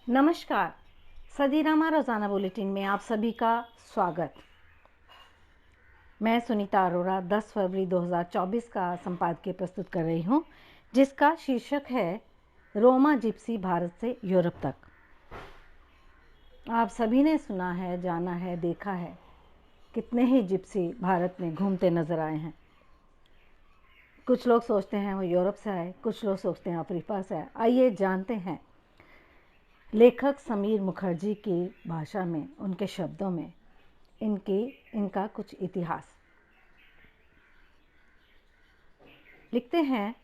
नमस्कार। सदीरामा रोज़ाना बुलेटिन में आप सभी का स्वागत। मैं सुनीता अरोड़ा 10 फरवरी 2024 का संपादकीय प्रस्तुत कर रही हूँ, जिसका शीर्षक है रोमा जिप्सी भारत से यूरोप तक। आप सभी ने सुना है, जाना है, देखा है, कितने ही जिप्सी भारत में घूमते नजर आए हैं। कुछ लोग सोचते हैं वो यूरोप से आए, कुछ लोग सोचते हैं अफ्रीका से आए। आइए जानते हैं लेखक समीर मुखर्जी की भाषा में, उनके शब्दों में इनका कुछ इतिहास। लिखते हैं,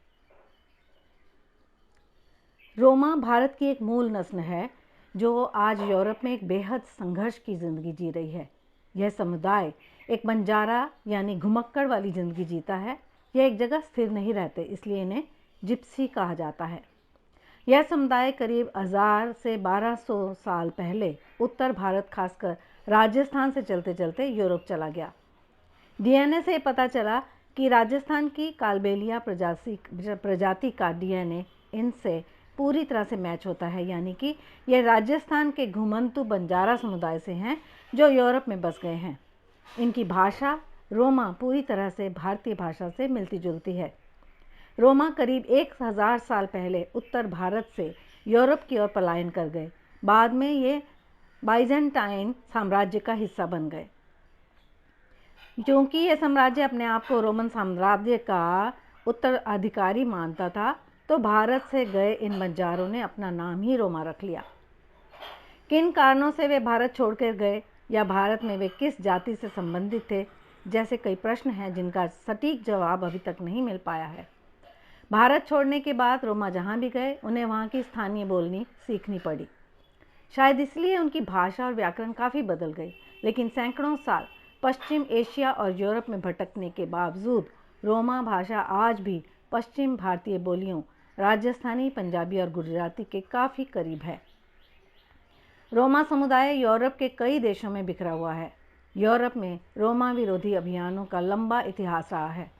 रोमा भारत की एक मूल नस्ल है जो आज यूरोप में एक बेहद संघर्ष की ज़िंदगी जी रही है। यह समुदाय एक बंजारा यानी घुमक्कड़ वाली ज़िंदगी जीता है। यह एक जगह स्थिर नहीं रहते, इसलिए इन्हें जिप्सी कहा जाता है। यह समुदाय करीब 1000 से 1200 साल पहले उत्तर भारत, खासकर राजस्थान से चलते चलते यूरोप चला गया। डीएनए से पता चला कि राजस्थान की कालबेलिया प्रजाति का डीएनए इनसे पूरी तरह से मैच होता है, यानी कि यह राजस्थान के घुमंतु बंजारा समुदाय से हैं जो यूरोप में बस गए हैं। इनकी भाषा रोमा पूरी तरह से भारतीय भाषा से मिलती जुलती है। रोमा करीब 1000 साल पहले उत्तर भारत से यूरोप की ओर पलायन कर गए। बाद में ये बाइजेंटाइन साम्राज्य का हिस्सा बन गए। क्योंकि यह साम्राज्य अपने आप को रोमन साम्राज्य का उत्तराधिकारी मानता था, तो भारत से गए इन बंजारों ने अपना नाम ही रोमा रख लिया। किन कारणों से वे भारत छोड़कर गए या भारत में वे किस जाति से संबंधित थे, जैसे कई प्रश्न हैं जिनका सटीक जवाब अभी तक नहीं मिल पाया है। भारत छोड़ने के बाद रोमा जहाँ भी गए, उन्हें वहाँ की स्थानीय बोलनी सीखनी पड़ी। शायद इसलिए उनकी भाषा और व्याकरण काफ़ी बदल गई, लेकिन सैकड़ों साल पश्चिम एशिया और यूरोप में भटकने के बावजूद रोमा भाषा आज भी पश्चिम भारतीय बोलियों राजस्थानी, पंजाबी और गुजराती के काफ़ी करीब है। रोमा समुदाय यूरोप के कई देशों में बिखरा हुआ है। यूरोप में रोमा विरोधी अभियानों का लंबा इतिहास रहा है।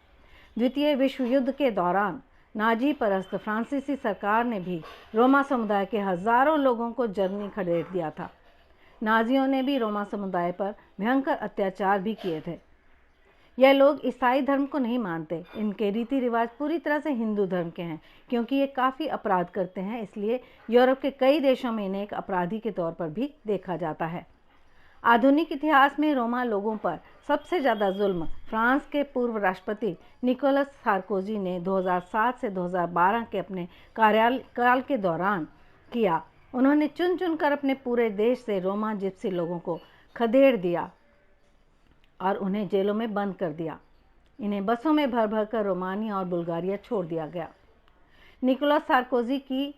द्वितीय विश्व युद्ध के दौरान नाजी परस्त फ्रांसीसी सरकार ने भी रोमा समुदाय के हजारों लोगों को जर्मनी खदेड़ दिया था। नाजियों ने भी रोमा समुदाय पर भयंकर अत्याचार भी किए थे। यह लोग ईसाई धर्म को नहीं मानते। इनके रीति रिवाज पूरी तरह से हिंदू धर्म के हैं। क्योंकि ये काफ़ी अपराध करते हैं, इसलिए यूरोप के कई देशों में इन्हें एक अपराधी के तौर पर भी देखा जाता है। आधुनिक इतिहास में रोमा लोगों पर सबसे ज़्यादा जुल्म फ्रांस के पूर्व राष्ट्रपति निकोलस सार्कोजी ने 2007 से 2012 के अपने कार्यकाल के दौरान किया। उन्होंने चुन चुनकर अपने पूरे देश से रोमा जिप्सी लोगों को खदेड़ दिया और उन्हें जेलों में बंद कर दिया। इन्हें बसों में भर भर कर रोमानिया और बुल्गारिया छोड़ दिया गया। निकोलस सार्कोजी की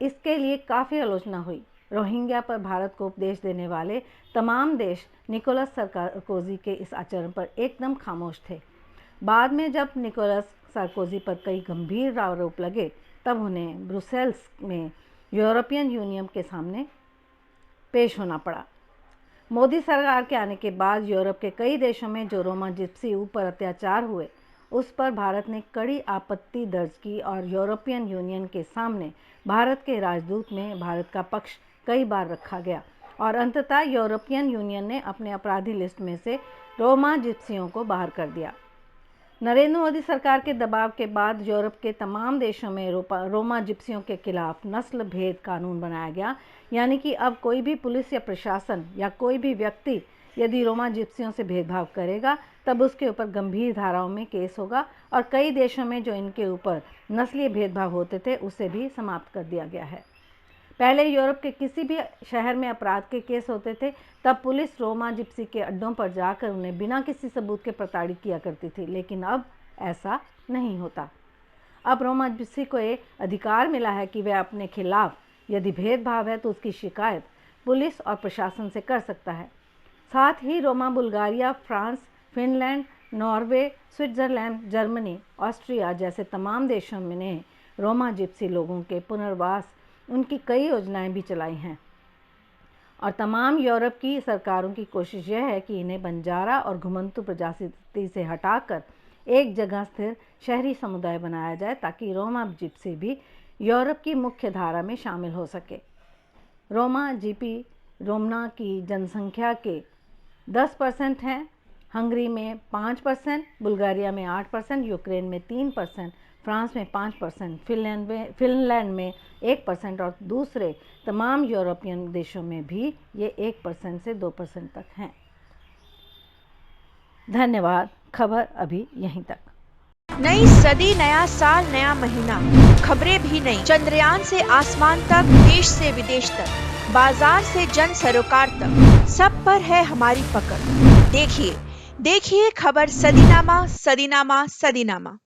इसके लिए काफ़ी आलोचना हुई। रोहिंग्या पर भारत को उपदेश देने वाले तमाम देश निकोलस सार्कोजी के इस आचरण पर एकदम खामोश थे। बाद में जब निकोलस सार्कोजी पर कई गंभीर आरोप लगे, तब उन्हें ब्रुसेल्स में यूरोपियन यूनियन के सामने पेश होना पड़ा। मोदी सरकार के आने के बाद यूरोप के कई देशों में जो रोमा जिप्सी ऊपर अत्याचार हुए, उस पर भारत ने कड़ी आपत्ति दर्ज की और यूरोपियन यूनियन के सामने भारत के राजदूत में भारत का पक्ष कई बार रखा गया और अंततः यूरोपियन यूनियन ने अपने अपराधी लिस्ट में से रोमा जिप्सियों को बाहर कर दिया। नरेंद्र मोदी सरकार के दबाव के बाद यूरोप के तमाम देशों में रोमा जिप्सियों के खिलाफ नस्ल भेद कानून बनाया गया, यानी कि अब कोई भी पुलिस या प्रशासन या कोई भी व्यक्ति यदि रोमा जिप्सियों से भेदभाव करेगा, तब उसके ऊपर गंभीर धाराओं में केस होगा और कई देशों में जो इनके ऊपर नस्लीय भेदभाव होते थे, उसे भी समाप्त कर दिया गया है। पहले यूरोप के किसी भी शहर में अपराध के केस होते थे, तब पुलिस रोमा जिप्सी के अड्डों पर जाकर उन्हें बिना किसी सबूत के प्रताड़ित किया करती थी, लेकिन अब ऐसा नहीं होता। अब रोमा जिप्सी को ये अधिकार मिला है कि वह अपने खिलाफ यदि भेदभाव है तो उसकी शिकायत पुलिस और प्रशासन से कर सकता है। साथ ही Roma Bulgaria, France, Finland, Norway, Switzerland, Germany, Austria जैसे तमाम देशों में रोमा जिप्सी लोगों के पुनर्वास उनकी कई योजनाएं भी चलाई हैं और तमाम यूरोप की सरकारों की कोशिश यह है कि इन्हें बंजारा और घुमंतु प्रजाति से हटाकर एक जगह स्थिर शहरी समुदाय बनाया जाए, ताकि रोमा जिप्सी भी यूरोप की मुख्य धारा में शामिल हो सके। रोमना की जनसंख्या के 10% हैं। हंगरी में 5%, बुल्गारिया में 8%, यूक्रेन में 3%, फ्रांस में 5%, फिनलैंड में 1% और दूसरे तमाम यूरोपियन देशों में भी ये 1% से 2% तक हैं। धन्यवाद। खबर अभी यहीं तक। नई सदी, नया साल, नया महीना, खबरें भी नई। चंद्रयान से आसमान तक, देश से विदेश तक, बाजार से जन सरोकार तक, सब पर है हमारी पकड़। देखिए खबर सदीनामा, सदीनामा, सदीनामा।